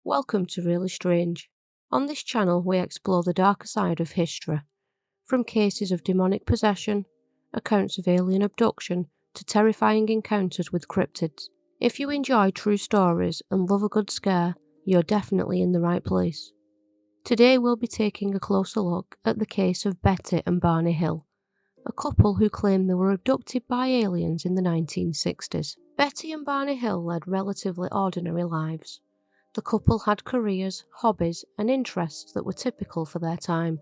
Welcome to Really Strange. On this channel we explore the darker side of history, from cases of demonic possession, accounts of alien abduction, to terrifying encounters with cryptids. If you enjoy true stories and love a good scare, you're definitely in the right place. Today we'll be taking a closer look at the case of Betty and Barney Hill, a couple who claim they were abducted by aliens in the 1960s. Betty and Barney Hill led relatively ordinary lives. The couple had careers, hobbies, and interests that were typical for their time,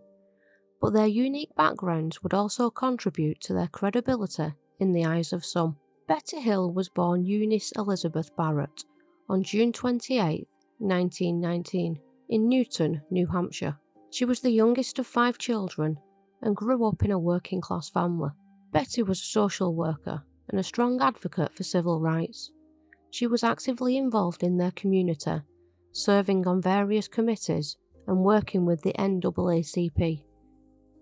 but their unique backgrounds would also contribute to their credibility in the eyes of some. Betty Hill was born Eunice Elizabeth Barrett on June 28, 1919, in Newton, New Hampshire. She was the youngest of 5 children and grew up in a working-class family. Betty was a social worker and a strong advocate for civil rights. She was actively involved in their community, serving on various committees and working with the NAACP,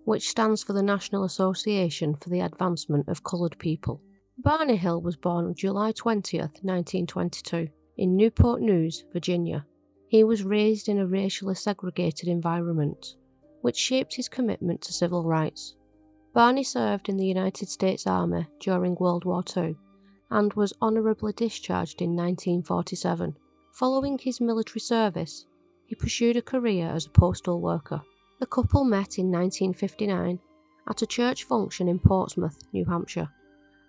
which stands for the National Association for the Advancement of Coloured People. Barney Hill was born on July 20, 1922, in Newport News, Virginia. He was raised in a racially segregated environment, which shaped his commitment to civil rights. Barney served in the United States Army during World War II and was honourably discharged in 1947. Following his military service, he pursued a career as a postal worker. The couple met in 1959 at a church function in Portsmouth, New Hampshire,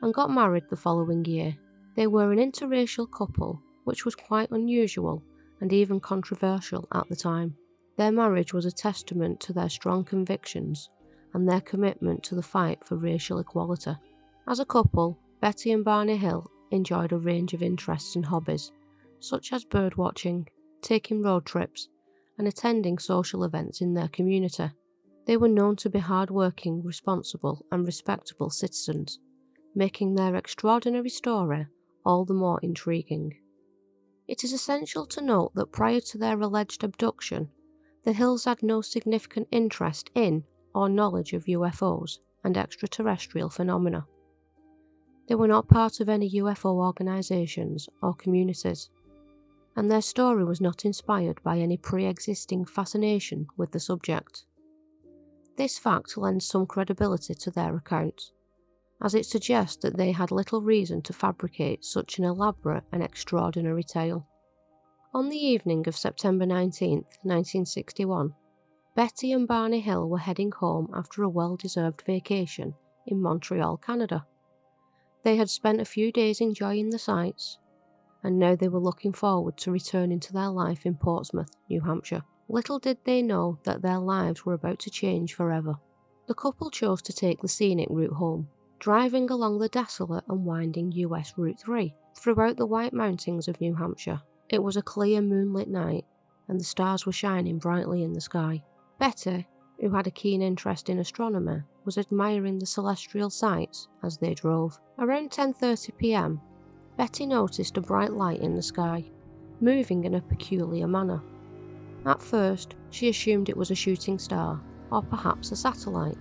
and got married the following year. They were an interracial couple, which was quite unusual and even controversial at the time. Their marriage was a testament to their strong convictions and their commitment to the fight for racial equality. As a couple, Betty and Barney Hill enjoyed a range of interests and hobbies, such as birdwatching, taking road trips, and attending social events in their community. They were known to be hard-working, responsible, and respectable citizens, making their extraordinary story all the more intriguing. It is essential to note that prior to their alleged abduction, the Hills had no significant interest in or knowledge of UFOs and extraterrestrial phenomena. They were not part of any UFO organisations or communities, and their story was not inspired by any pre-existing fascination with the subject. This fact lends some credibility to their account, as it suggests that they had little reason to fabricate such an elaborate and extraordinary tale. On the evening of September 19, 1961, Betty and Barney Hill were heading home after a well-deserved vacation in Montreal, Canada. They had spent a few days enjoying the sights, and now they were looking forward to returning to their life in Portsmouth, New Hampshire. Little did they know that their lives were about to change forever. The couple chose to take the scenic route home, driving along the desolate and winding US Route 3 throughout the White Mountains of New Hampshire. It was a clear moonlit night, and the stars were shining brightly in the sky. Betty, who had a keen interest in astronomy, was admiring the celestial sights as they drove. Around 10:30 p.m, Betty noticed a bright light in the sky, moving in a peculiar manner. At first, she assumed it was a shooting star, or perhaps a satellite.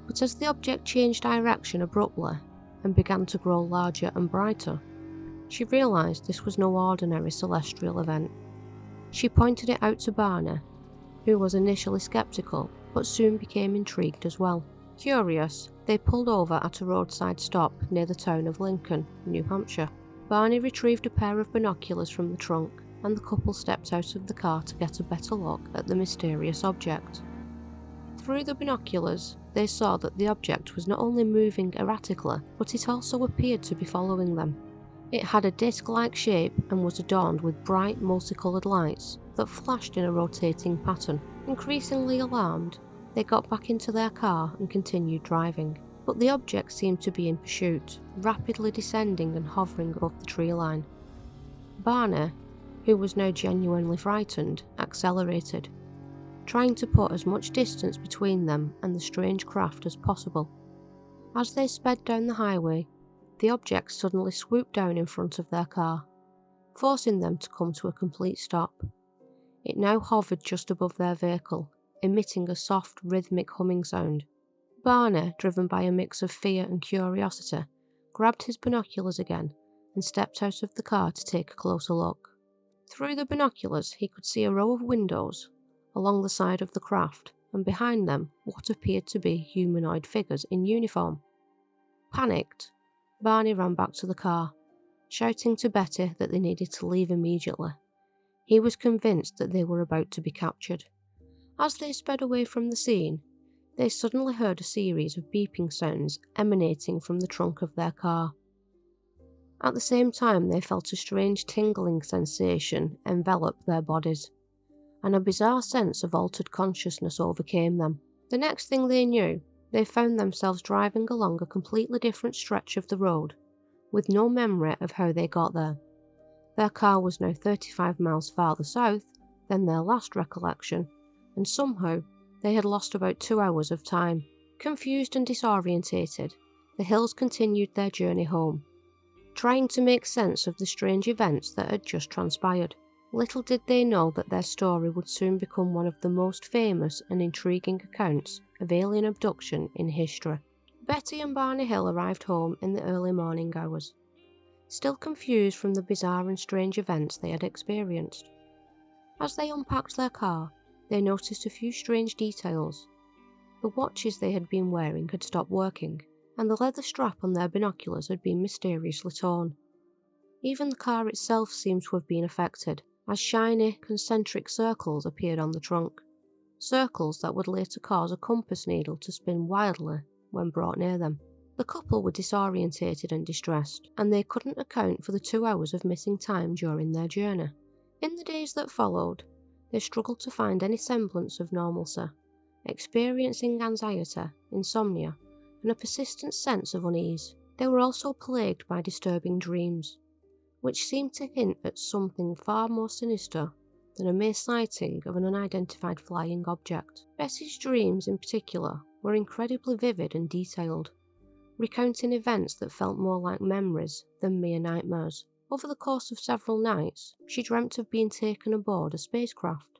But as the object changed direction abruptly and began to grow larger and brighter, she realised this was no ordinary celestial event. She pointed it out to Barney, who was initially sceptical but soon became intrigued as well. Curious, they pulled over at a roadside stop near the town of Lincoln, New Hampshire. Barney retrieved a pair of binoculars from the trunk, and the couple stepped out of the car to get a better look at the mysterious object. Through the binoculars, they saw that the object was not only moving erratically, but it also appeared to be following them. It had a disc-like shape and was adorned with bright, multicoloured lights that flashed in a rotating pattern. Increasingly alarmed, they got back into their car and continued driving, but the object seemed to be in pursuit, rapidly descending and hovering above the tree line. Barney, who was now genuinely frightened, accelerated, trying to put as much distance between them and the strange craft as possible. As they sped down the highway, the object suddenly swooped down in front of their car, forcing them to come to a complete stop. It now hovered just above their vehicle, emitting a soft, rhythmic humming sound. Barney, driven by a mix of fear and curiosity, grabbed his binoculars again and stepped out of the car to take a closer look. Through the binoculars, he could see a row of windows along the side of the craft, and behind them what appeared to be humanoid figures in uniform. Panicked, Barney ran back to the car, shouting to Betty that they needed to leave immediately. He was convinced that they were about to be captured. As they sped away from the scene, they suddenly heard a series of beeping sounds emanating from the trunk of their car. At the same time, they felt a strange tingling sensation envelop their bodies, and a bizarre sense of altered consciousness overcame them. The next thing they knew, they found themselves driving along a completely different stretch of the road, with no memory of how they got there. Their car was now 35 miles farther south than their last recollection, and somehow they had lost about 2 hours of time. Confused and disorientated, the Hills continued their journey home, trying to make sense of the strange events that had just transpired. Little did they know that their story would soon become one of the most famous and intriguing accounts of alien abduction in history. Betty and Barney Hill arrived home in the early morning hours, still confused from the bizarre and strange events they had experienced. As they unpacked their car, they noticed a few strange details. The watches they had been wearing had stopped working, and the leather strap on their binoculars had been mysteriously torn. Even the car itself seemed to have been affected, as shiny, concentric circles appeared on the trunk. Circles that would later cause a compass needle to spin wildly when brought near them. The couple were disorientated and distressed, and they couldn't account for the 2 hours of missing time during their journey. In the days that followed, they struggled to find any semblance of normalcy, experiencing anxiety, insomnia, and a persistent sense of unease. They were also plagued by disturbing dreams, which seemed to hint at something far more sinister than a mere sighting of an unidentified flying object. Betty's dreams, in particular, were incredibly vivid and detailed, recounting events that felt more like memories than mere nightmares. Over the course of several nights, she dreamt of being taken aboard a spacecraft,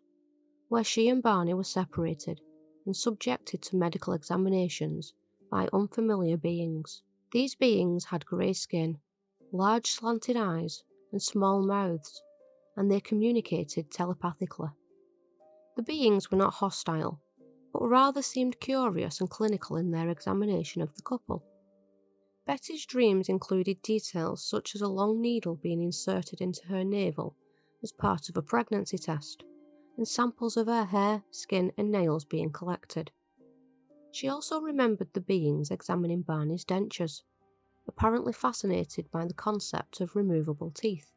where she and Barney were separated and subjected to medical examinations by unfamiliar beings. These beings had grey skin, large slanted eyes, and small mouths, and they communicated telepathically. The beings were not hostile, but rather seemed curious and clinical in their examination of the couple. Betty's dreams included details such as a long needle being inserted into her navel as part of a pregnancy test, and samples of her hair, skin, and nails being collected. She also remembered the beings examining Barney's dentures, apparently fascinated by the concept of removable teeth.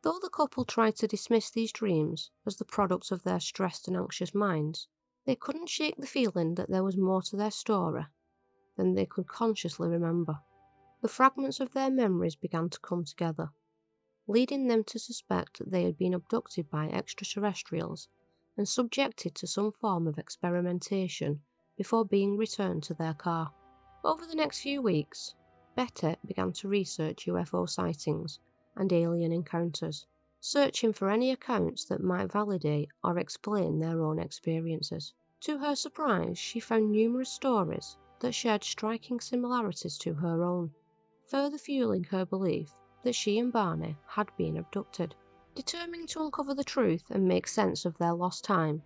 Though the couple tried to dismiss these dreams as the products of their stressed and anxious minds, they couldn't shake the feeling that there was more to their story than they could consciously remember. The fragments of their memories began to come together, leading them to suspect that they had been abducted by extraterrestrials and subjected to some form of experimentation before being returned to their car. Over the next few weeks, Betty began to research UFO sightings and alien encounters, searching for any accounts that might validate or explain their own experiences. To her surprise, she found numerous stories that shared striking similarities to her own, further fueling her belief that she and Barney had been abducted. Determined to uncover the truth and make sense of their lost time,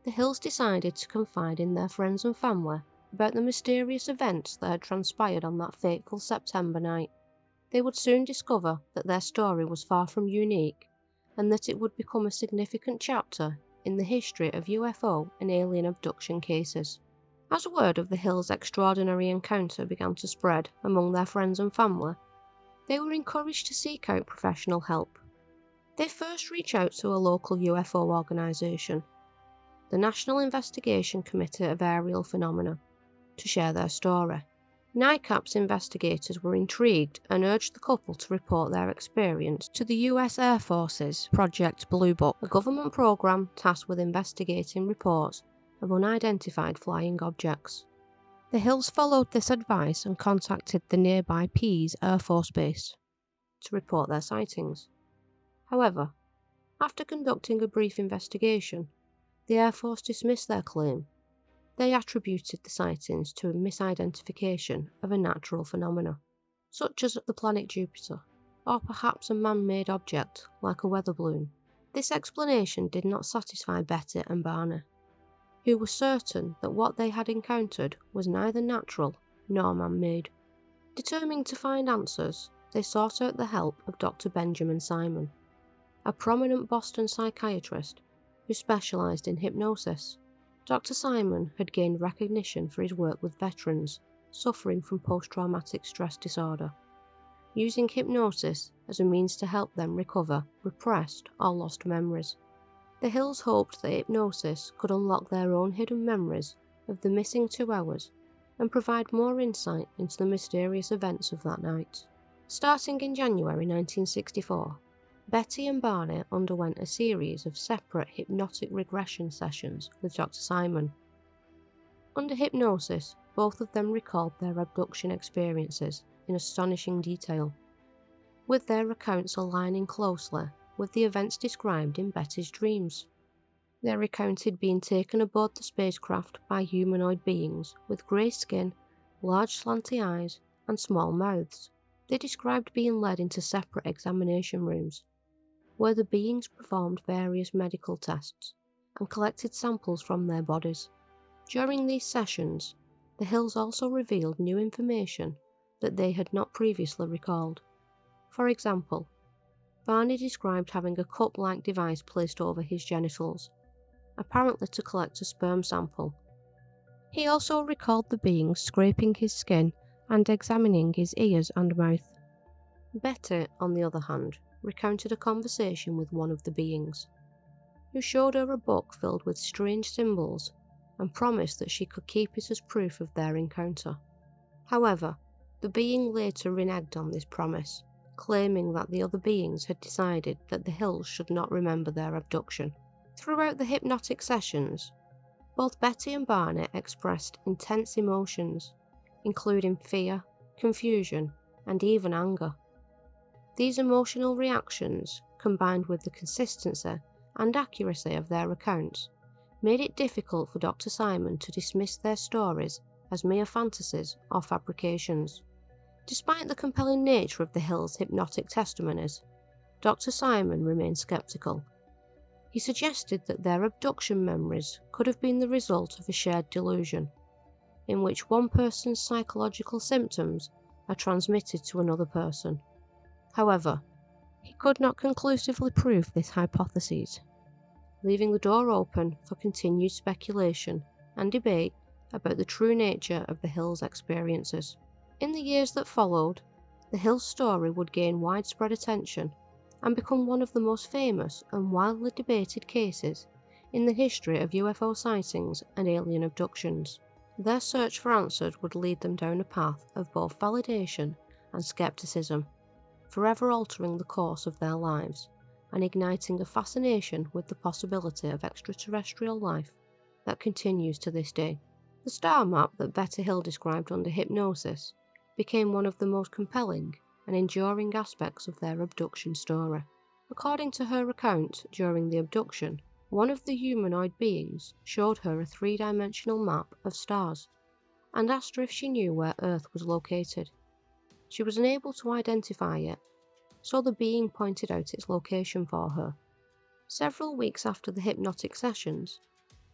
the Hills decided to confide in their friends and family about the mysterious events that had transpired on that fateful September night. They would soon discover that their story was far from unique, and that it would become a significant chapter in the history of UFO and alien abduction cases. As word of the Hills' extraordinary encounter began to spread among their friends and family, they were encouraged to seek out professional help. They first reached out to a local UFO organisation, the National Investigation Committee of Aerial Phenomena, to share their story. NICAP's investigators were intrigued and urged the couple to report their experience to the US Air Force's Project Blue Book, a government program tasked with investigating reports of unidentified flying objects. The Hills followed this advice and contacted the nearby Pease Air Force Base to report their sightings. However, after conducting a brief investigation, the Air Force dismissed their claim. They attributed the sightings to a misidentification of a natural phenomena, such as the planet Jupiter, or perhaps a man-made object like a weather balloon. This explanation did not satisfy Betty and Barney, who were certain that what they had encountered was neither natural nor man-made. Determined to find answers, they sought out the help of Dr. Benjamin Simon, a prominent Boston psychiatrist who specialised in hypnosis. Dr. Simon had gained recognition for his work with veterans suffering from post-traumatic stress disorder, using hypnosis as a means to help them recover repressed or lost memories. The Hills hoped that hypnosis could unlock their own hidden memories of the missing 2 hours and provide more insight into the mysterious events of that night. Starting in January 1964, Betty and Barney underwent a series of separate hypnotic regression sessions with Dr. Simon. Under hypnosis, both of them recalled their abduction experiences in astonishing detail, with their accounts aligning closely with the events described in Betty's dreams. They recounted being taken aboard the spacecraft by humanoid beings with grey skin, large slanty eyes, and small mouths. They described being led into separate examination rooms, where the beings performed various medical tests and collected samples from their bodies. During these sessions, the Hills also revealed new information that they had not previously recalled. For example, Barney described having a cup-like device placed over his genitals, apparently to collect a sperm sample. He also recalled the beings scraping his skin and examining his ears and mouth. Betty, on the other hand, recounted a conversation with one of the beings, who showed her a book filled with strange symbols and promised that she could keep it as proof of their encounter. However, the being later reneged on this promise, claiming that the other beings had decided that the Hills should not remember their abduction. Throughout the hypnotic sessions, both Betty and Barney expressed intense emotions, including fear, confusion, and even anger. These emotional reactions, combined with the consistency and accuracy of their accounts, made it difficult for Dr. Simon to dismiss their stories as mere fantasies or fabrications. Despite the compelling nature of the Hills' hypnotic testimonies, Dr. Simon remained skeptical. He suggested that their abduction memories could have been the result of a shared delusion, in which one person's psychological symptoms are transmitted to another person. However, he could not conclusively prove this hypothesis, leaving the door open for continued speculation and debate about the true nature of the Hills' experiences. In the years that followed, the Hills' story would gain widespread attention and become one of the most famous and widely debated cases in the history of UFO sightings and alien abductions. Their search for answers would lead them down a path of both validation and skepticism, forever altering the course of their lives and igniting a fascination with the possibility of extraterrestrial life that continues to this day. The star map that Betty Hill described under hypnosis became one of the most compelling and enduring aspects of their abduction story. According to her account during the abduction, one of the humanoid beings showed her a 3-dimensional map of stars and asked her if she knew where Earth was located. She was unable to identify it, so the being pointed out its location for her. Several weeks after the hypnotic sessions,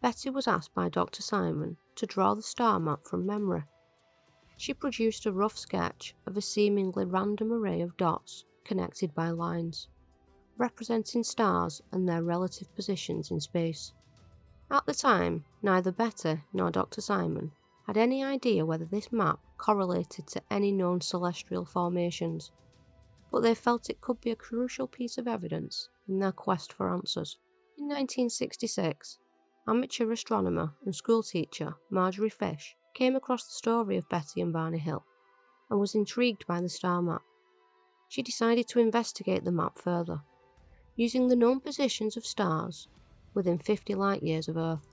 Betty was asked by Dr. Simon to draw the star map from memory. She produced a rough sketch of a seemingly random array of dots connected by lines, representing stars and their relative positions in space. At the time, neither Betty nor Dr. Simon had any idea whether this map correlated to any known celestial formations, but they felt it could be a crucial piece of evidence in their quest for answers. In 1966, amateur astronomer and schoolteacher Marjorie Fish came across the story of Betty and Barney Hill and was intrigued by the star map. She decided to investigate the map further, using the known positions of stars within 50 light-years of Earth.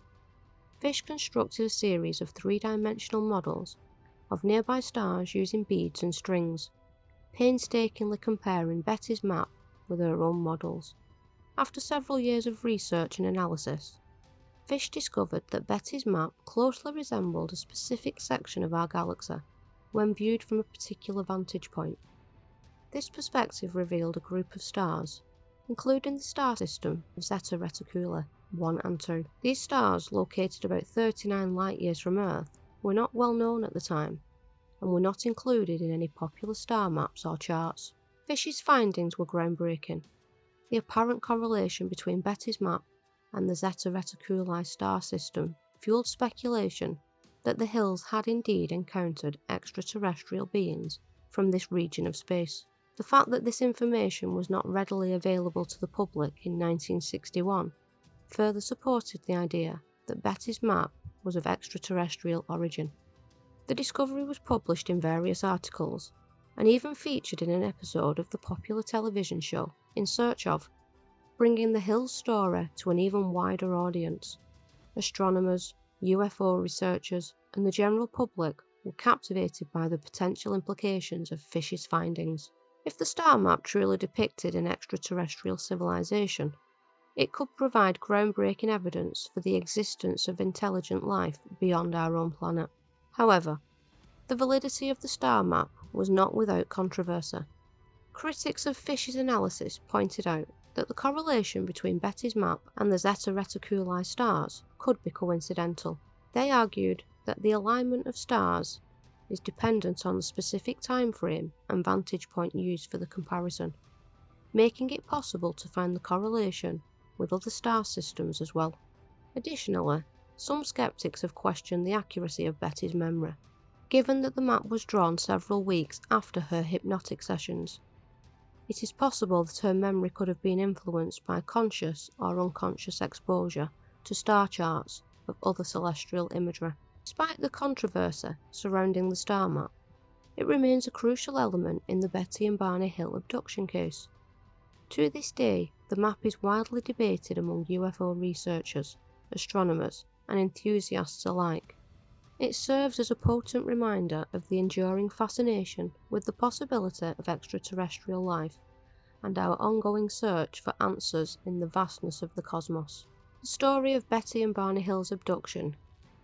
Fish constructed a series of 3-dimensional models of nearby stars using beads and strings, painstakingly comparing Betty's map with her own models. After several years of research and analysis, Fish discovered that Betty's map closely resembled a specific section of our galaxy when viewed from a particular vantage point. This perspective revealed a group of stars including the star system of Zeta Reticuli 1 and 2. These stars, located about 39 light-years from Earth, were not well known at the time, and were not included in any popular star maps or charts. Fish's findings were groundbreaking. The apparent correlation between Betty's map and the Zeta Reticuli star system fueled speculation that the Hills had indeed encountered extraterrestrial beings from this region of space. The fact that this information was not readily available to the public in 1961 further supported the idea that Betty's map was of extraterrestrial origin. The discovery was published in various articles, and even featured in an episode of the popular television show In Search Of, bringing the Hills story to an even wider audience. Astronomers, UFO researchers, and the general public were captivated by the potential implications of Fish's findings. If the star map truly depicted an extraterrestrial civilization, it could provide groundbreaking evidence for the existence of intelligent life beyond our own planet. However, the validity of the star map was not without controversy. Critics of Fish's analysis pointed out that the correlation between Betty's map and the Zeta Reticuli stars could be coincidental. They argued that the alignment of stars is dependent on the specific time frame and vantage point used for the comparison, making it possible to find the correlation with other star systems as well. Additionally, some skeptics have questioned the accuracy of Betty's memory, given that the map was drawn several weeks after her hypnotic sessions. It is possible that her memory could have been influenced by conscious or unconscious exposure to star charts of other celestial imagery. Despite the controversy surrounding the star map, it remains a crucial element in the Betty and Barney Hill abduction case. To this day, the map is widely debated among UFO researchers, astronomers, and enthusiasts alike. It serves as a potent reminder of the enduring fascination with the possibility of extraterrestrial life and our ongoing search for answers in the vastness of the cosmos. The story of Betty and Barney Hill's abduction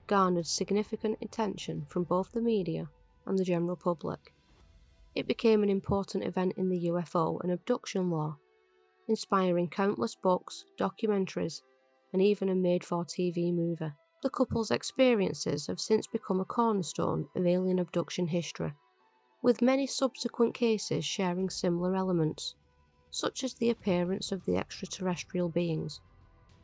garnered significant attention from both the media and the general public. It became an important event in the UFO and abduction lore, inspiring countless books, documentaries, and even a made-for-TV movie. The couple's experiences have since become a cornerstone of alien abduction history, with many subsequent cases sharing similar elements, such as the appearance of the extraterrestrial beings,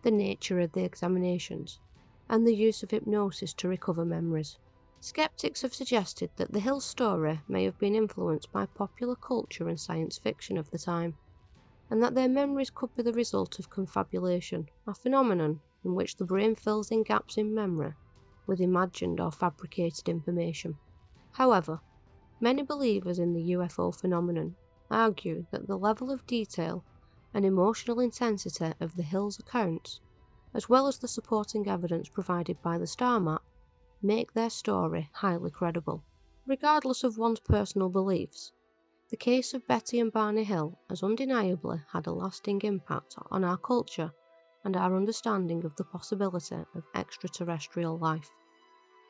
the nature of the examinations, and the use of hypnosis to recover memories. Skeptics have suggested that the Hill story may have been influenced by popular culture and science fiction of the time, and that their memories could be the result of confabulation, a phenomenon in which the brain fills in gaps in memory with imagined or fabricated information. However, many believers in the UFO phenomenon argue that the level of detail and emotional intensity of the Hills' accounts, as well as the supporting evidence provided by the star map, make their story highly credible. Regardless of one's personal beliefs, the case of Betty and Barney Hill has undeniably had a lasting impact on our culture and our understanding of the possibility of extraterrestrial life.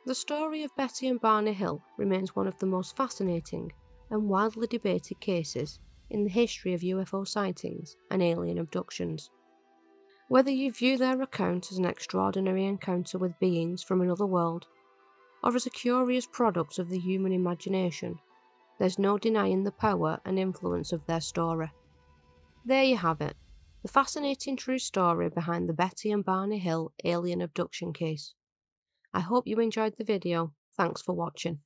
The story of Betty and Barney Hill remains one of the most fascinating and widely debated cases in the history of UFO sightings and alien abductions. Whether you view their account as an extraordinary encounter with beings from another world, or as a curious product of the human imagination, there's no denying the power and influence of their story. There you have it, the fascinating true story behind the Betty and Barney Hill alien abduction case. I hope you enjoyed the video. Thanks for watching.